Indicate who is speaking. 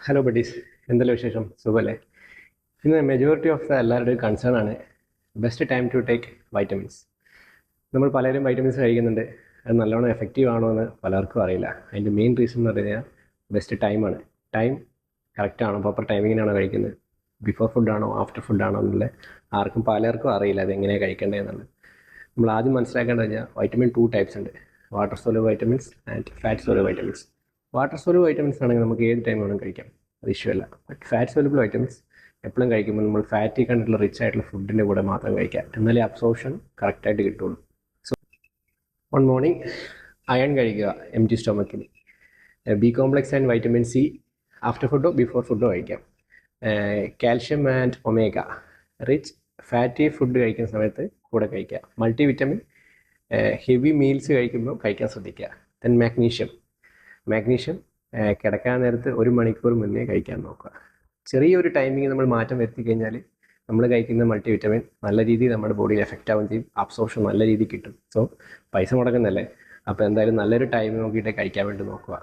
Speaker 1: Hello buddies, എന്തെല്ലാം വിശേഷം? സുഖമല്ലേ? ഇന്ന് മെജോറിറ്റി ഓഫ് എല്ലാവരുടെയും കൺസേൺ ആണ് best time to take vitamins. നമ്മൾ പലരും വൈറ്റമിൻസ് കഴിക്കുന്നുണ്ട്, അത് നല്ലോണം എഫക്റ്റീവ് ആണോ എന്ന് പലർക്കും അറിയില്ല. അതിൻ്റെ മെയിൻ റീസൺ എന്ന് പറഞ്ഞു കഴിഞ്ഞാൽ ബെസ്റ്റ് ടൈമാണ്. ടൈം കറക്റ്റാണോ, പ്രോപ്പർ ടൈമിങ്ങിനാണോ കഴിക്കുന്നത്, ബിഫോർ ഫുഡാണോ ആഫ്റ്റർ ഫുഡാണോ എന്നുള്ളത് പലർക്കും അറിയില്ല അത് എങ്ങനെയാണ് കഴിക്കേണ്ടത് എന്നുള്ളത്. നമ്മൾ ആദ്യം മനസ്സിലാക്കേണ്ടത് കഴിഞ്ഞാൽ വൈറ്റമിൻ 2 ടൈപ്സ് ഉണ്ട്: water soluble vitamins and fat soluble vitamins. Water soluble vitamins ആണെങ്കിൽ നമുക്ക് ഏത് ടൈം വേണം കഴിക്കാം, അത് ഇഷ്യൂ അല്ല. ബട്ട് ഫാറ്റ് സോലുബിൾ വൈറ്റമിൻസ് എപ്പോഴും കഴിക്കുമ്പോൾ നമ്മൾ ഫാറ്റി കണ്ടിട്ടുള്ള റിച്ച് ആയിട്ടുള്ള ഫുഡിൻ്റെ കൂടെ മാത്രം കഴിക്കാം, എന്നാലേ അബ്സോർപ്ഷൻ കറക്റ്റായിട്ട് കിട്ടുള്ളൂ. സോ വൺ മോർണിംഗ് അയൺ കഴിക്കുക എം ടി സ്റ്റൊമക്കിൽ. B complex and vitamin C after ഫുഡോ ബിഫോർ ഫുഡോ കഴിക്കാം. Calcium and omega rich fatty food കഴിക്കുന്ന സമയത്ത് കൂടെ കഴിക്കുക. മൾട്ടി വിറ്റമിൻ ഹെവി മീൽസ് കഴിക്കുമ്പോൾ കഴിക്കാൻ ശ്രദ്ധിക്കുക. ദെൻ മാഗ്നീഷ്യം കിടക്കാൻ നേരത്ത് 1 മണിക്കൂർ മുന്നേ കഴിക്കാൻ നോക്കുക. ചെറിയൊരു ടൈമിങ് നമ്മൾ മാറ്റം വരുത്തി കഴിഞ്ഞാൽ നമ്മൾ കഴിക്കുന്ന മൾട്ടി വിറ്റമിൻ നല്ല രീതിയിൽ നമ്മുടെ ബോഡിയിൽ എഫക്റ്റ് ആവുകയും ചെയ്യും, അബ്സോർപ്ഷൻ നല്ല രീതിയിൽ കിട്ടും. സോ പൈസ മുടക്കുന്നല്ലേ, അപ്പോൾ എന്തായാലും നല്ലൊരു ടൈം നോക്കിയിട്ട് കഴിക്കാൻ വേണ്ടി നോക്കുക.